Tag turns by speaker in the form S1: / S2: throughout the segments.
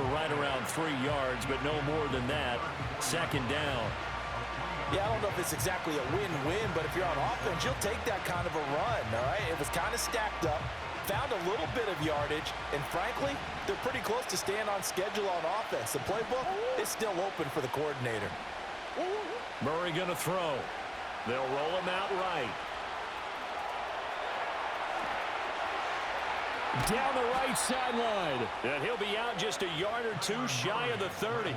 S1: for right around 3 yards, but no more than that. Second down.
S2: Yeah, I don't know if it's exactly a win-win, but if you're on offense, you'll take that kind of a run, all right? It was kind of stacked up, found a little bit of yardage, and frankly, they're pretty close to staying on schedule on offense. The playbook is still open for the coordinator.
S1: Murray going to throw. They'll roll him out right.
S3: Down the right sideline.
S1: And he'll be out just a yard or two shy of the 30.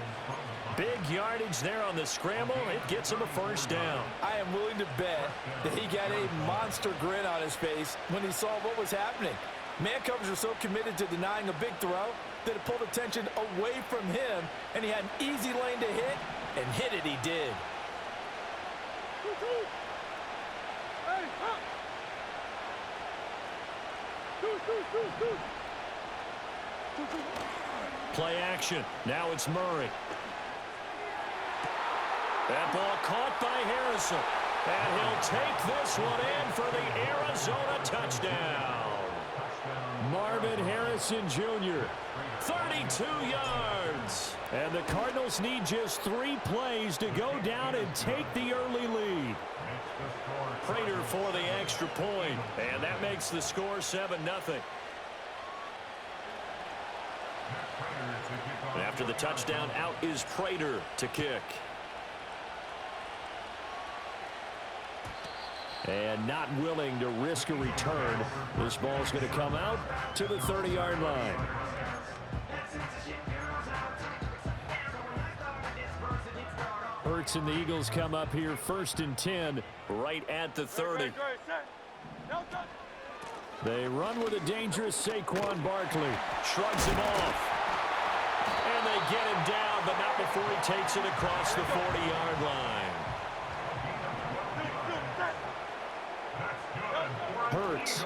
S1: Big yardage there on the scramble. It gets him a first down.
S2: I am willing to bet that he got a monster grin on his face when he saw what was happening. Man coverage was so committed to denying a big throw that it pulled attention away from him, and he had an easy lane to hit, and hit it he did.
S1: Play action. Now it's Murray. That ball caught by Harrison. And he'll take this one in for the Arizona touchdown.
S3: Marvin Harrison Jr.
S1: 32 yards.
S3: And the Cardinals need just 3 plays to go down and take the early lead.
S1: Prater for the extra point. And that makes the score 7-0. After the touchdown, out is Prater to kick.
S3: And not willing to risk a return. This ball's going to come out to the 30-yard line. Hurts and the Eagles come up here 1st and 10.
S1: Right at the 30.
S3: They run with a dangerous Saquon Barkley.
S1: Shrugs him off. And they get him down, but not before he takes it across the 40-yard line.
S3: Hurts.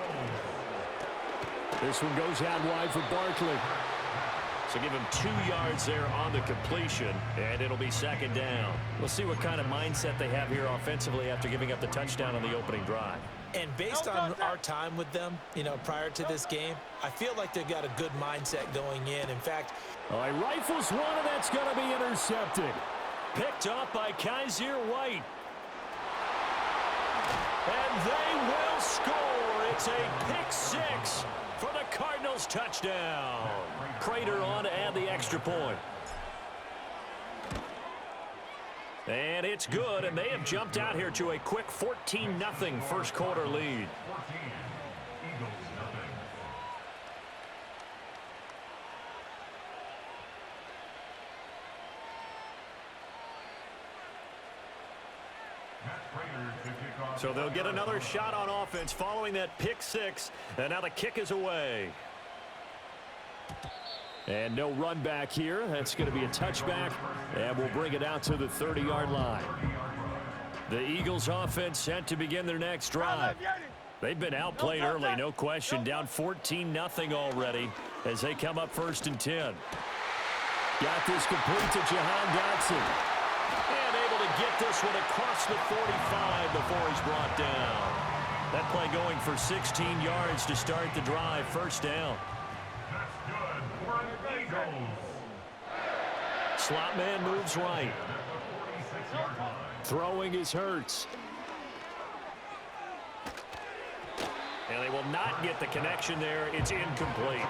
S3: This one goes out wide for Barkley.
S1: So give him 2 yards there on the completion, and it'll be second down. We'll see what kind of mindset they have here offensively after giving up the touchdown on the opening drive.
S2: And based on our time with them, prior to this game, I feel like they've got a good mindset going in. In fact,
S3: he rifles one, and that's going to be intercepted.
S1: Picked off by Kaiser White. And they will score. It's a pick 6 for the Cardinals touchdown. Prater on to add the extra point. And it's good, and they have jumped out here to a quick 14-0 first quarter lead. So they'll get another shot on offense following that pick 6, and now the kick is away.
S3: And no run back here. That's going to be a touchback, and we'll bring it out to the 30-yard line. The Eagles offense set to begin their next drive. They've been outplayed early, no question. Down 14-0 already as they come up 1st and 10. Got this complete to Jahan Dotson.
S1: And able to get this one across the 45 before he's brought down. That play going for 16 yards to start the drive. First down. Slot man moves right.
S3: Throwing is Hurts.
S1: And they will not get the connection there. It's incomplete.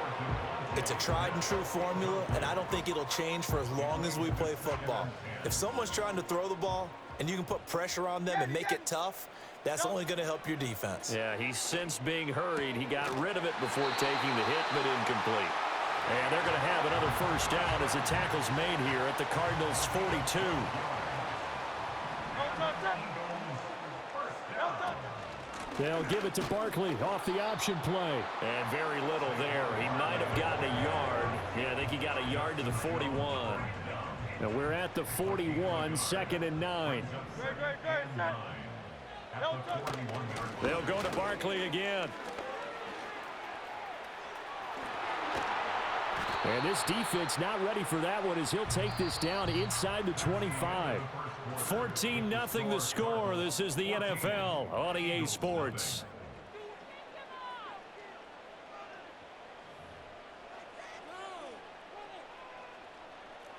S2: it's a tried and true formula, and I don't think it'll change for as long as we play football. If someone's trying to throw the ball and you can put pressure on them and make it tough, that's only going to help your defense.
S1: Yeah, he sensed being hurried. He got rid of it before taking the hit, but incomplete. And they're going to have another first down as the tackle's made here at the Cardinals' 42.
S3: They'll give it to Barkley off the option play.
S1: And very little there. He might have gotten a yard. Yeah, I think he got a yard to the 41.
S3: And we're at the 41, 2nd and 9.
S1: They'll go to Barkley again.
S3: And this defense not ready for that one as he'll take this down inside the 25.
S1: 14-0 the score. This is the NFL on EA Sports.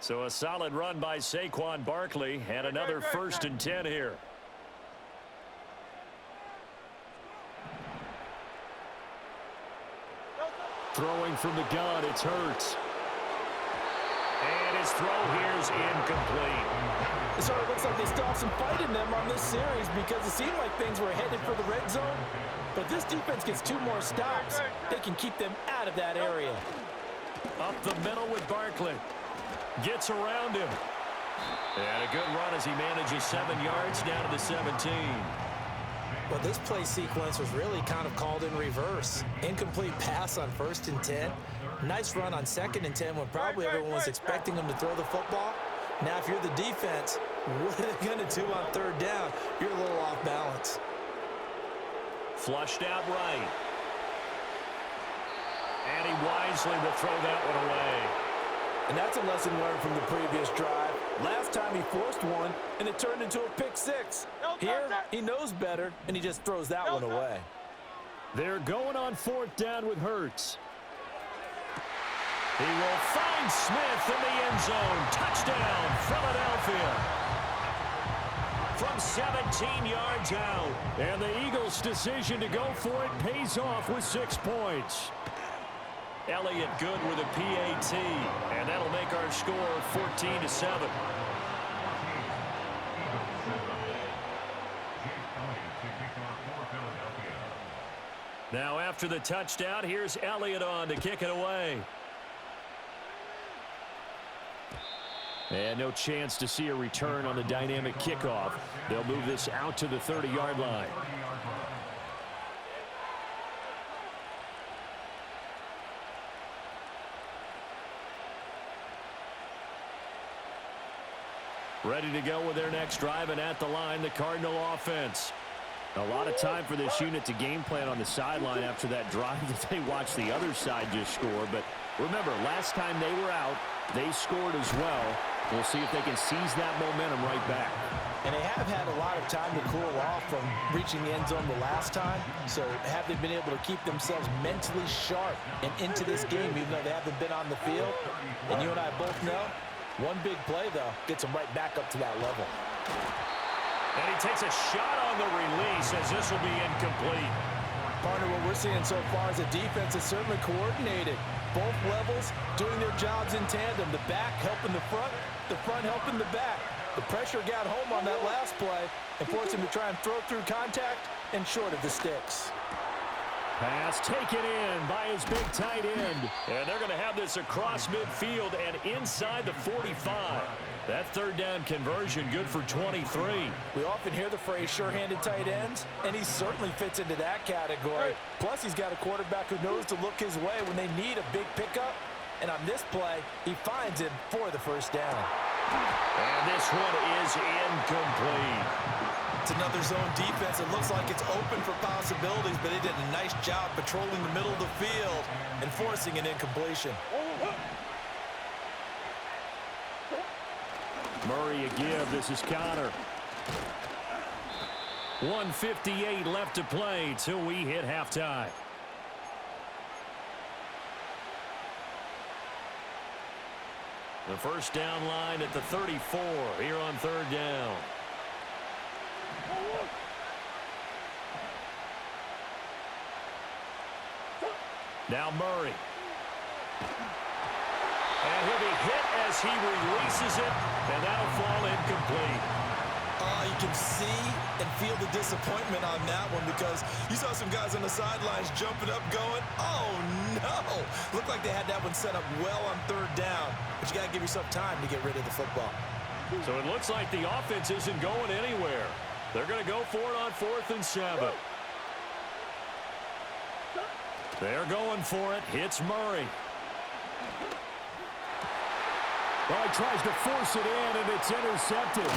S3: So a solid run by Saquon Barkley and another 1st and 10 here. Throwing from the gun, it's Hurts. And his throw here is incomplete.
S2: It sort of looks like they still have some fight in them on this series because it seemed like things were headed for the red zone. But if this defense gets 2 more stops, they can keep them out of that area.
S3: Up the middle with Barkley. Gets around him. And a good run as he manages 7 yards down to the 17.
S2: Well, this play sequence was really kind of called in reverse. Incomplete pass on 1st and 10. Nice run on 2nd and 10 when probably everyone was expecting him to throw the football. Now, if you're the defense, what are they going to do on 3rd down? You're a little off balance.
S3: Flushed out right. And he wisely will throw that one away.
S2: And that's a lesson learned from the previous drive. Last time he forced one, and it turned into a pick 6. Here, he knows better, and he just throws that one away.
S3: They're going on 4th down with Hurts. He will find Smith in the end zone. Touchdown, Philadelphia. From 17 yards out. And the Eagles' decision to go for it pays off with 6 points. Elliott good with a PAT, and that'll make our score 14-7. Now after the touchdown, here's Elliott on to kick it away. And no chance to see a return on the dynamic kickoff. They'll move this out to the 30-yard line. Ready to go with their next drive, and at the line, the Cardinal offense. A lot of time for this unit to game plan on the sideline after that drive that they watched the other side just score. But remember, last time they were out, they scored as well. We'll see if they can seize that momentum right back.
S2: And they have had a lot of time to cool off from reaching the end zone the last time. So have they been able to keep themselves mentally sharp and into this game, even though they haven't been on the field? And you and I both know, one big play, though, gets them right back up to that level.
S3: And he takes a shot on the release as this will be incomplete.
S2: Partner, what we're seeing so far is a defense that's certainly coordinated. Both levels doing their jobs in tandem. The back helping the front helping the back. The pressure got home on that last play and forced him to try and throw through contact and short of the sticks.
S3: Pass taken in by his big tight end. And they're going to have this across midfield and inside the 45. That 3rd down conversion good for 23.
S2: We often hear the phrase sure-handed tight ends, and he certainly fits into that category. Plus, he's got a quarterback who knows to look his way when they need a big pickup. And on this play, he finds him for the 1st down.
S3: And this one is incomplete.
S2: It's another zone defense. It looks like it's open for possibilities, but they did a nice job patrolling the middle of the field and forcing an incompletion.
S3: Murray a give. This is Connor. 1:58 left to play till we hit halftime. The 1st down line at the 34 here on 3rd down. Now Murray. And he'll be hit as he releases it, and that'll fall incomplete.
S2: You can see and feel the disappointment on that one because you saw some guys on the sidelines jumping up going, oh no! Looked like they had that one set up well on 3rd down, but you got to give yourself time to get rid of the football.
S3: So it looks like the offense isn't going anywhere. They're going to go for it on 4th and 7. They're going for it. Hits Murray. Well, he tries to force it in, and it's intercepted.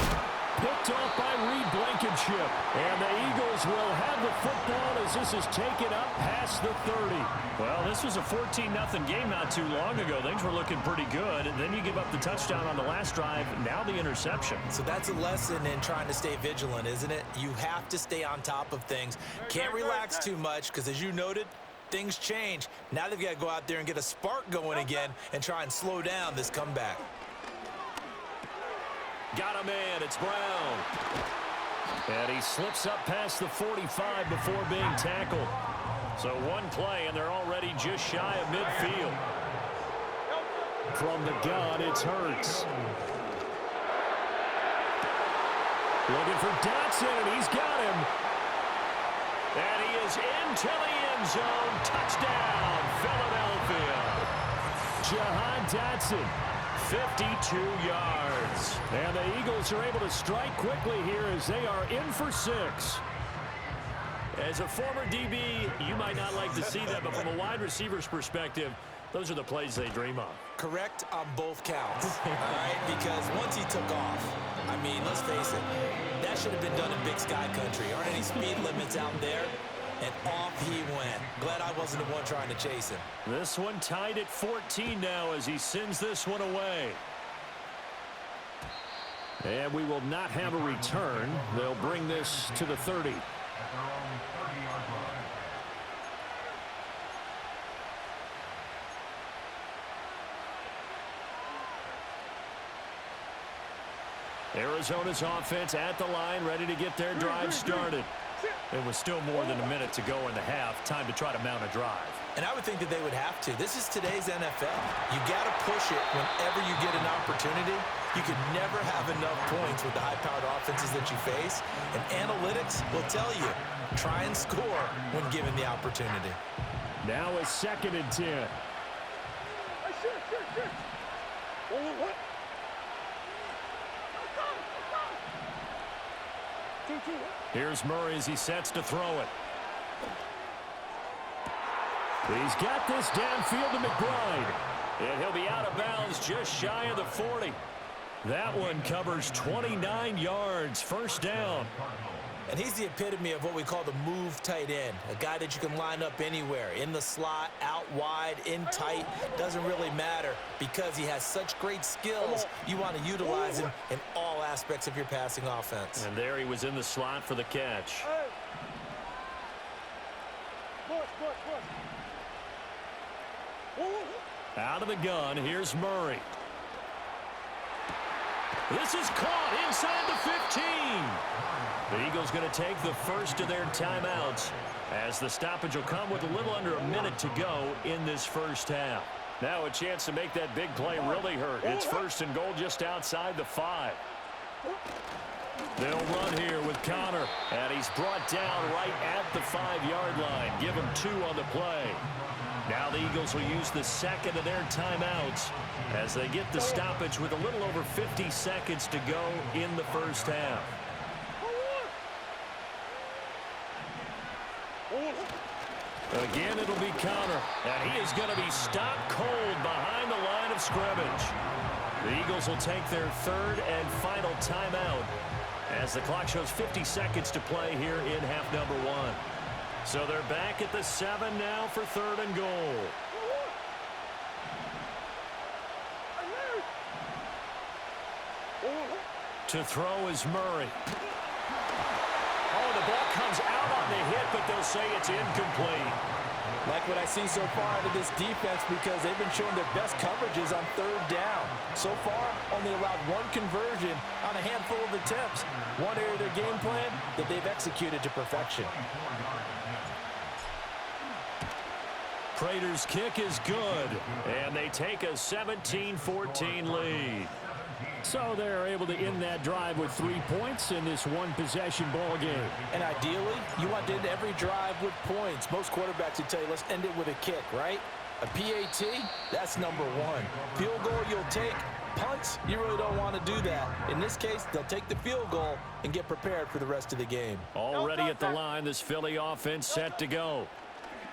S3: Picked off by Reed Blankenship. And the Eagles will have the football as this is taken up past the 30.
S1: Well, this was a 14-0 game not too long ago. Things were looking pretty good. And then you give up the touchdown on the last drive. Now the interception.
S2: So that's a lesson in trying to stay vigilant, isn't it? You have to stay on top of things. Can't relax too much because, as you noted, things change. Now they've got to go out there and get a spark going again and try and slow down this comeback.
S3: Got a man. It's Brown. And he slips up past the 45 before being tackled. So one play, and they're already just shy of midfield. From the gun, it's Hurts. Looking for Dotson, and he's got him. And he is into the end zone. Touchdown, Philadelphia. Jahan Dotson, 52 yards. And the Eagles are able to strike quickly here as they are in for 6. As a former DB, you might not like to see that, but from a wide receiver's perspective, those are the plays they dream of.
S2: Correct on both counts, all right? Because once he took off, I mean, let's face it, that should have been done in Big Sky Country. Aren't any speed limits out there? And off he went. Glad I wasn't the one trying to chase him.
S3: This one tied at 14 now as he sends this one away. And we will not have a return. They'll bring this to the 30. Arizona's offense at the line, ready to get their drive started. It was still more than a minute to go in the half. Time to try to mount a drive.
S2: And I would think that they would have to. This is today's NFL. You got to push it whenever you get an opportunity. You can never have enough points with the high-powered offenses that you face. And analytics will tell you, try and score when given the opportunity.
S3: Now a 2nd and 10. Here's Murray as he sets to throw it. He's got this downfield to McBride. And he'll be out of bounds just shy of the 40. That one covers 29 yards. First down.
S2: And he's the epitome of what we call the move tight end. A guy that you can line up anywhere. In the slot, out wide, in tight. Doesn't really matter because he has such great skills. You want to utilize him in all aspects of your passing offense.
S3: And there he was in the slot for the catch. Out of the gun, here's Murray. This is caught inside the 15. The Eagles going to take the first of their timeouts as the stoppage will come with a little under a minute to go in this first half. Now a chance to make that big play really hurt. It's 1st and goal just outside the 5. They'll run here with Connor, and he's brought down right at the 5-yard line. Give him 2 on the play. Now the Eagles will use the second of their timeouts as they get the stoppage with a little over 50 seconds to go in the first half. Again, it'll be Connor, and he is going to be stopped cold behind the line of scrimmage. The Eagles will take their 3rd and final timeout as the clock shows 50 seconds to play here in half number 1. So they're back at the 7 now for 3rd and goal. To throw is Murray. Oh, the ball comes out on the hit, but they'll say it's incomplete.
S2: Like what I see so far out of this defense because they've been showing their best coverages on 3rd down. So far, only allowed 1 conversion on a handful of attempts. One area of their game plan that they've executed to perfection.
S3: Prater's kick is good, and they take a 17-14 lead. So they're able to end that drive with 3 points in this one-possession ball game.
S2: And ideally, you want to end every drive with points. Most quarterbacks would tell you, let's end it with a kick, right? A PAT, that's number 1. Field goal, you'll take. Punts, you really don't want to do that. In this case, they'll take the field goal and get prepared for the rest of the game.
S3: Already at the line, this Philly offense set to go.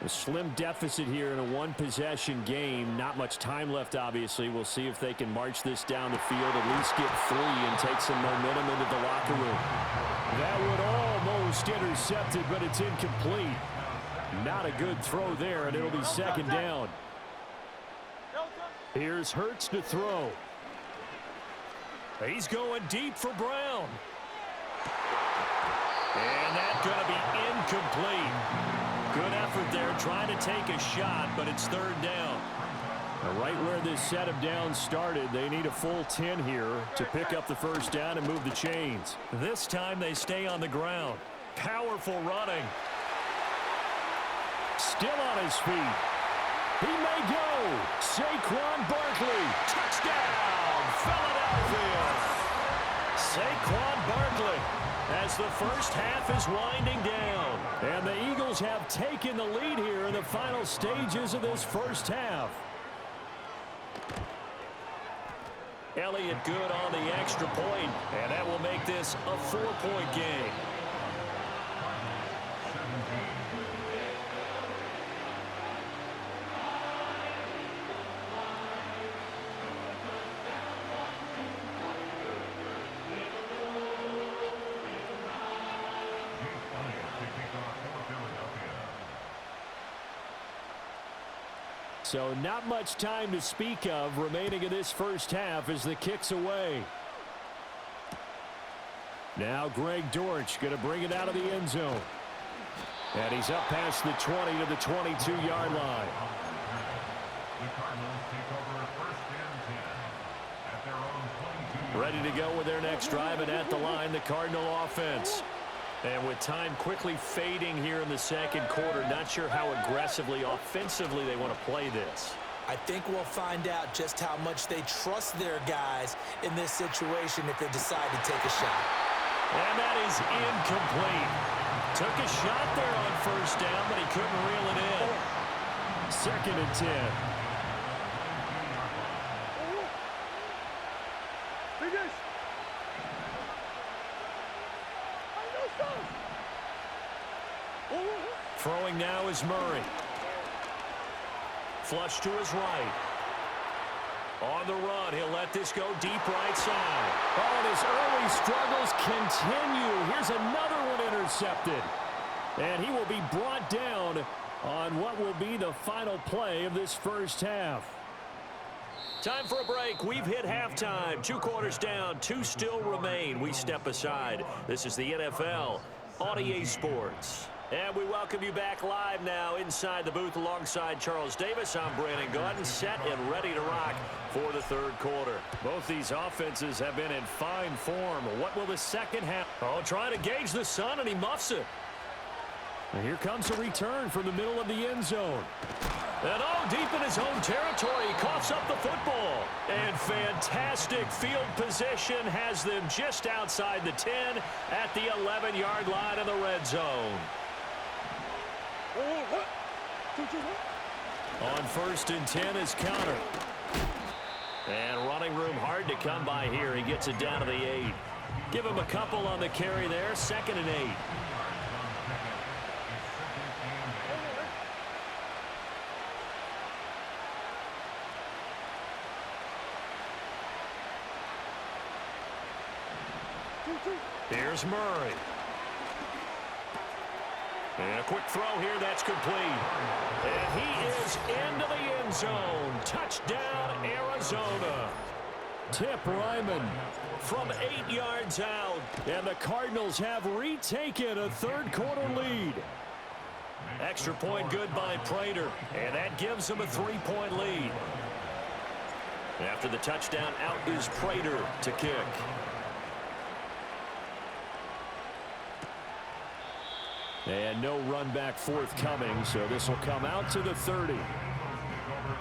S3: A slim deficit here in a one-possession game. Not much time left, obviously. We'll see if they can march this down the field, at least get 3 and take some momentum into the locker room. That would almost intercept it, but it's incomplete. Not a good throw there, and it'll be 2nd down. Here's Hurts to throw. He's going deep for Brown. And that's going to be incomplete. Good effort there trying to take a shot, but it's 3rd down. Right where this set of downs started, they need a full 10 here to pick up the first down and move the chains. This time they stay on the ground. Powerful running. Still on his feet. He may go. Saquon Barkley. Touchdown, Philadelphia. Saquon Barkley as the first half is winding down. And the Eagles have taken the lead here in the final stages of this first half. Elliott good on the extra point, and that will make this a 4-point game. So not much time to speak of remaining in this first half as the kick's away. Now Greg Dortch going to bring it out of the end zone. And he's up past the 20 to the 22-yard line. Ready to go with their next drive, and at the line, the Cardinal offense. And with time quickly fading here in the second quarter, not sure how aggressively, offensively they want to play this.
S2: I think we'll find out just how much they trust their guys in this situation if they decide to take a shot.
S3: And that is incomplete. Took a shot there on first down, but he couldn't reel it in. 2nd and 10. Throwing now is Murray. Flush to his right. On the run, he'll let this go deep right side. Oh, and his early struggles continue. Here's another one intercepted. And he will be brought down on what will be the final play of this first half. Time for a break. We've hit halftime. 2 quarters down, 2 still remain. We step aside. This is the NFL on EA Sports. And we welcome you back live now inside the booth alongside Charles Davis. I'm Brandon Gaudin, set and ready to rock for the third quarter. Both these offenses have been in fine form. What will the second half? Oh, trying to gauge the sun, and he muffs it. And here comes a return from the middle of the end zone. And oh, deep in his own territory, he coughs up the football. And fantastic field position has them just outside the 10 at the 11-yard line of the red zone. On 1st and 10 is Counter. And running room hard to come by here. He gets it down to the 8. Give him a couple on the carry there. 2nd and 8. Here's Murray. And a quick throw here, that's complete. And he is into the end zone. Touchdown, Arizona. Tip Ryman from 8 yards out. And the Cardinals have retaken a third quarter lead. Extra point good by Prater. And that gives them a 3-point lead. After the touchdown, out is Prater to kick. And no run back forthcoming, so this will come out to the 30.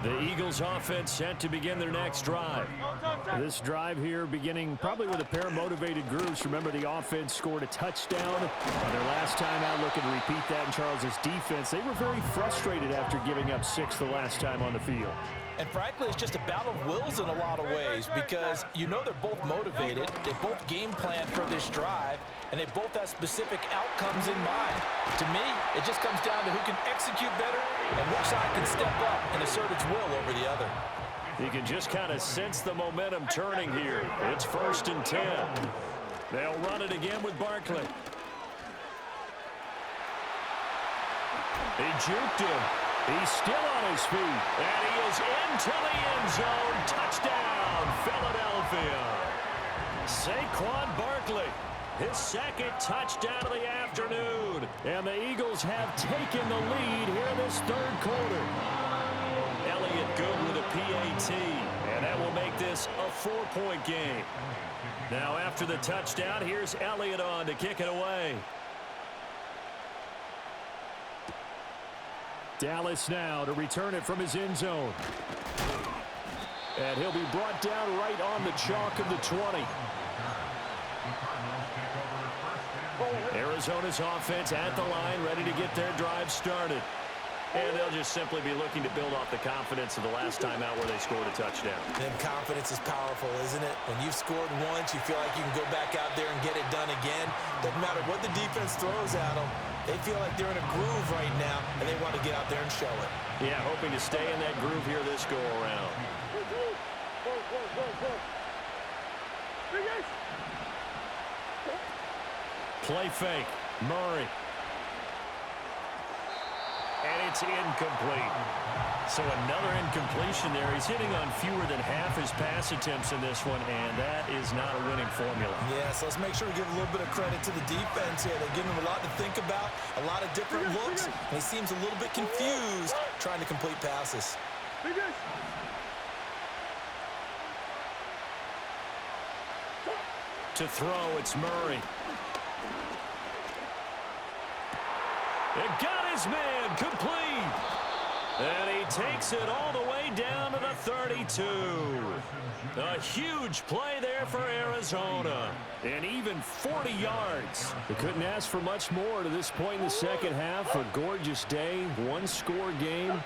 S3: The Eagles offense set to begin their next drive. This drive here beginning probably with a pair of motivated groups. Remember, the offense scored a touchdown on their last time out. Looking to repeat that in Charles's defense. They were very frustrated after giving up 6 the last time on the field.
S2: And frankly, it's just a battle of wills in a lot of ways because you know they're both motivated. They both game plan for this drive, and they both have specific outcomes in mind. To me, it just comes down to who can execute better and which side can step up and assert its will over the other.
S3: You can just kind of sense the momentum turning here. It's 1st and 10. They'll run it again with Barkley. He juked him. He's still on his feet. And he is into the end zone. Touchdown, Philadelphia. Saquon Barkley, his 2nd touchdown of the afternoon. And the Eagles have taken the lead here in this third quarter. Elliott good with a
S1: PAT, and that will make this a 4-point game. Now after the touchdown, here's Elliott on to kick it away.
S3: Dallas now to return it from his end zone. And he'll be brought down right on the chalk of the 20. Arizona's offense at the line, ready to get their drive started.
S1: And they'll just simply be looking to build off the confidence of the last time out where they scored a touchdown.
S2: Then confidence is powerful, isn't it? When you've scored once, you feel like you can go back out there and get it done again. Doesn't matter what the defense throws at them. They feel like they're in a groove right now, and they want to get out there and show it.
S1: Yeah, hoping to stay in that groove here this go-around.
S3: Play fake. Murray.
S1: And it's incomplete. So another incompletion there. He's hitting on fewer than half his pass attempts in this one, and that is not a winning formula.
S2: Yeah, so let's make sure we give a little bit of credit to the defense here. They're giving him a lot to think about, a lot of different looks, and he seems a little bit confused trying to complete passes.
S3: To throw, it's Murray.
S1: It got his man complete. And he takes it all the way down to the 32. A huge play there for Arizona. And even 40 yards.
S3: They couldn't ask for much more to this point in the second half. A gorgeous day, one-score game.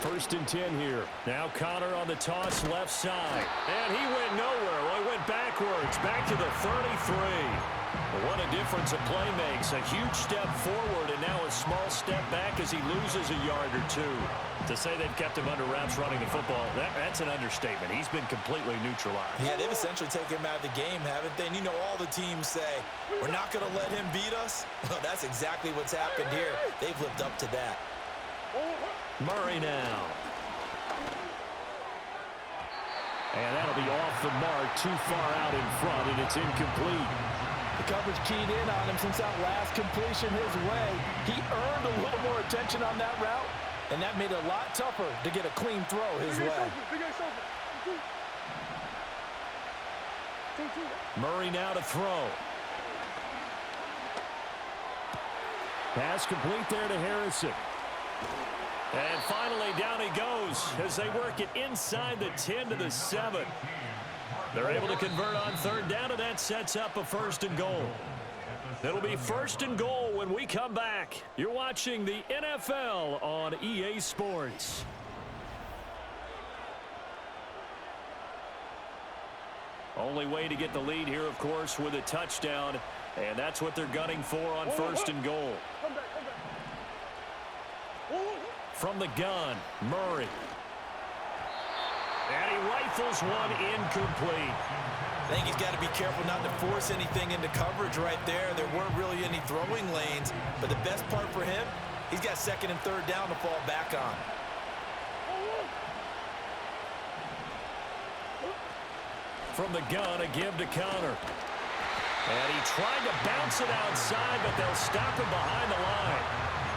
S3: 1st and 10 here. Now Connor on the toss left side.
S1: And he went nowhere. Well, he went backwards, back to the 33. What a difference a play makes. A huge step forward and now a small step back as he loses a yard or two. To say they've kept him under wraps running the football, that's an understatement. He's been completely neutralized.
S2: Yeah, they've essentially taken him out of the game, haven't they? And you know all the teams say, we're not going to let him beat us. Well, that's exactly what's happened here. They've lived up to that.
S1: Murray now.
S3: And that'll be off the mark, too far out in front, and it's incomplete.
S4: The coverage keyed in on him since that last completion his way. He earned a little more attention on that route, and that made it a lot tougher to get a clean throw his way.
S3: Murray now to throw. Pass complete there to Harrison.
S1: And finally, down he goes as they work it inside the 10 to the 7. They're able to convert on 3rd down, and that sets up a 1st and goal. It'll be 1st and goal when we come back. You're watching the NFL on EA Sports. Only way to get the lead here, of course, with a touchdown, and that's what they're gunning for on 1st and goal. From the gun, Murray. And he rifles one incomplete.
S2: I think he's got to be careful not to force anything into coverage right there. There weren't really any throwing lanes, but the best part for him, he's got 2nd and 3rd down to fall back on.
S3: From the gun, a give to Connor.
S1: And he tried to bounce it outside, but they'll stop him behind the line.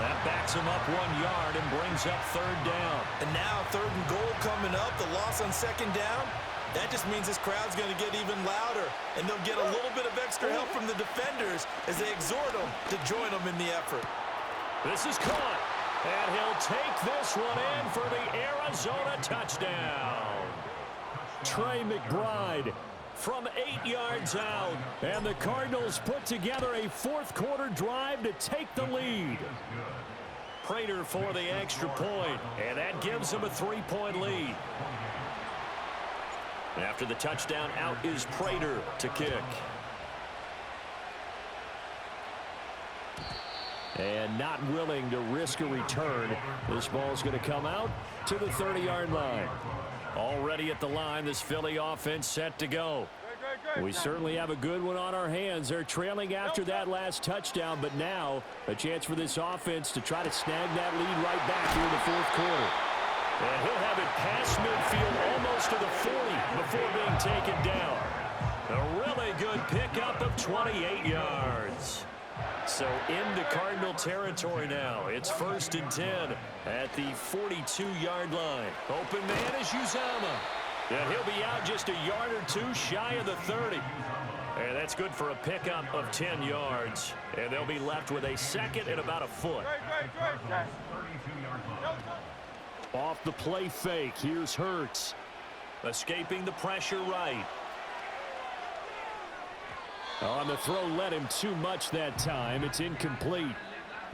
S1: That backs him up 1 yard and brings up 3rd down.
S2: And now 3rd and goal coming up, the loss on 2nd down. That just means this crowd's going to get even louder, and they'll get a little bit of extra help from the defenders as they exhort them to join them in the effort.
S1: This is caught, and he'll take this one in for the Arizona touchdown.
S3: Trey McBride
S1: from 8 yards out.
S3: And the Cardinals put together a 4th quarter drive to take the lead.
S1: Prater for the extra point, and that gives them a 3-point lead. After the touchdown, out is Prater to kick.
S3: And not willing to risk a return. This ball's going to come out to the 30-yard line.
S1: Already at the line, this Philly offense set to go.
S3: We certainly have a good one on our hands. They're trailing after that last touchdown, but now a chance for this offense to try to snag that lead right back here in the 4th quarter.
S1: And he'll have it past midfield almost to the 40 before being taken down. A really good pickup of 28 yards. So into Cardinal territory now. It's 1st and 10 at the 42-yard line. Open man is Uzomah. And he'll be out just a yard or two shy of the 30. And that's good for a pickup of 10 yards. And they'll be left with a second and about a foot.
S3: Off the play fake, here's Hurts.
S1: Escaping the pressure right.
S3: On the throw, led him too much that time. It's incomplete.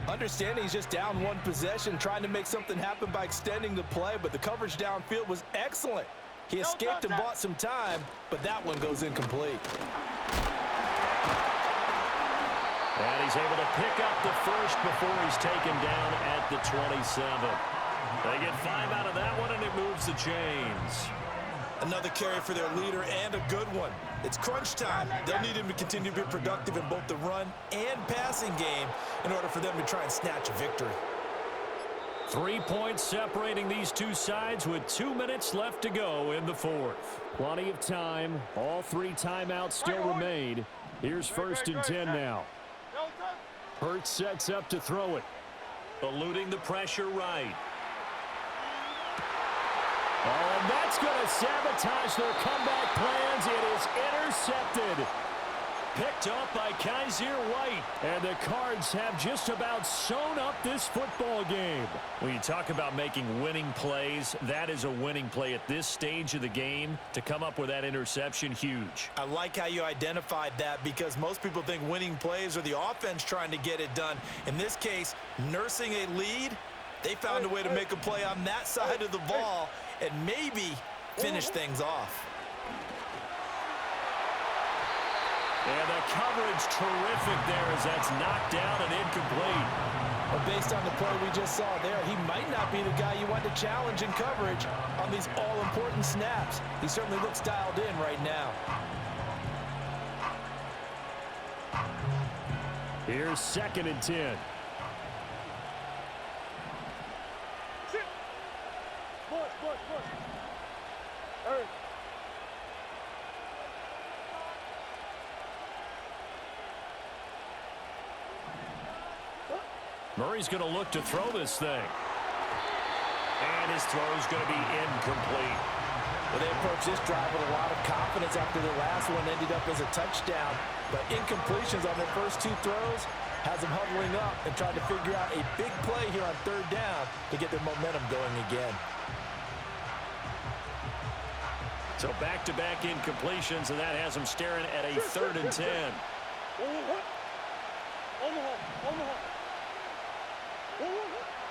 S4: Understanding he's just down one possession, trying to make something happen by extending the play, but the coverage downfield was excellent. He escaped and bought some time, but that one goes incomplete.
S1: And he's able to pick up the first before he's taken down at the 27. They get 5 out of that one, and it moves the chains.
S2: Another carry for their leader, and a good one. It's crunch time. They'll need him to continue to be productive in both the run and passing game in order for them to try and snatch a victory.
S1: 3 points separating these two sides with 2 minutes left to go in the fourth.
S3: Plenty of time. All 3 timeouts still remain. Here's 1st and 10 now. Hurts sets up to throw it.
S1: Eluding the pressure right.
S3: Oh, and that's going to sabotage their comeback plans. It is intercepted.
S1: Picked up by Kaiser White.
S3: And the Cards have just about sewn up this football game.
S1: When you talk about making winning plays, that is a winning play at this stage of the game. To come up with that interception, huge.
S2: I like how you identified that, because most people think winning plays are the offense trying to get it done. In this case, nursing a lead, they found a way to make a play on that side of the ball and maybe finish things off.
S1: And the coverage terrific there as that's knocked down and incomplete.
S4: But based on the play we just saw there, he might not be the guy you want to challenge in coverage on these all-important snaps. He certainly looks dialed in right now.
S3: Here's 2nd and 10.
S1: Murray's going to look to throw this thing. And his throw's going to be incomplete.
S2: Well, they approached this drive with a lot of confidence after their last one ended up as a touchdown. But incompletions on their first 2 throws has them huddling up and trying to figure out a big play here on 3rd down to get their momentum going again.
S1: So back-to-back incompletions, and that has them staring at a 3rd and 10.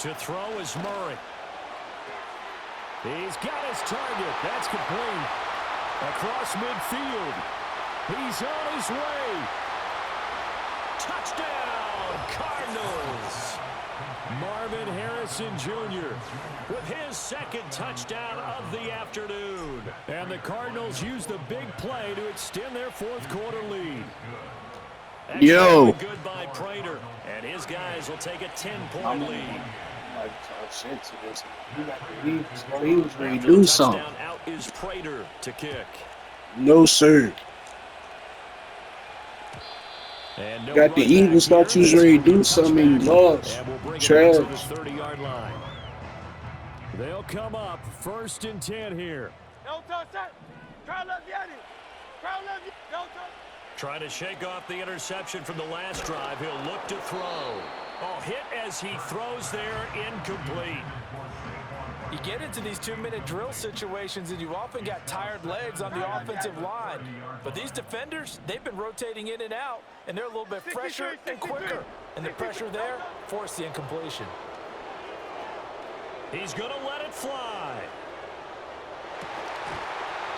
S1: To throw is Murray.
S3: He's got his target. That's complete. Across midfield. He's on his way.
S1: Touchdown, Cardinals.
S3: Marvin Harrison Jr.
S1: with his 2nd touchdown of the afternoon.
S3: And the Cardinals use the big play to extend their 4th quarter lead.
S1: That's
S5: Yo.
S1: Good by Prater. And his guys will take a 10-point lead.
S5: He was ready to do something.
S1: Out is Prater to kick.
S5: No, sir.
S1: And no
S5: Got the Eagles thought you was ready to do something and you lost.
S1: And we'll bring
S5: Trash.
S1: it to the 30-yard line.
S3: They'll come up 1st and 10 here.
S1: Trying to shake off the interception from the last drive. He'll look to throw. Oh, hit as he throws there, incomplete.
S4: You get into these 2-minute drill situations and you often got tired legs on the offensive line. But these defenders, they've been rotating in and out, and they're a little bit fresher and quicker. And the pressure there forced the incompletion.
S1: He's going to let it fly.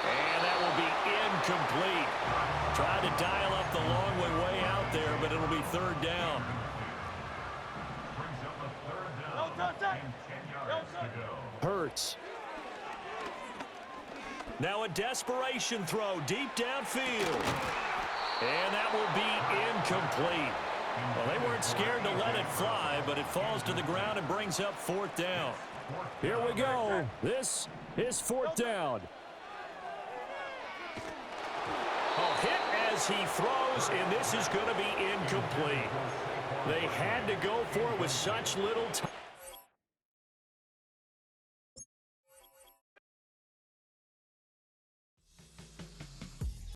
S1: And that will be incomplete. Tried to dial up the long way out there, but it'll be 3rd down.
S3: Hurts.
S1: Now a desperation throw deep downfield. And that will be incomplete. Well, they weren't scared to let it fly, but it falls to the ground and brings up 4th down.
S3: Here we go. This is 4th down.
S1: Oh, hit as as he throws, and this is going to be incomplete. They had to go for it with such little time.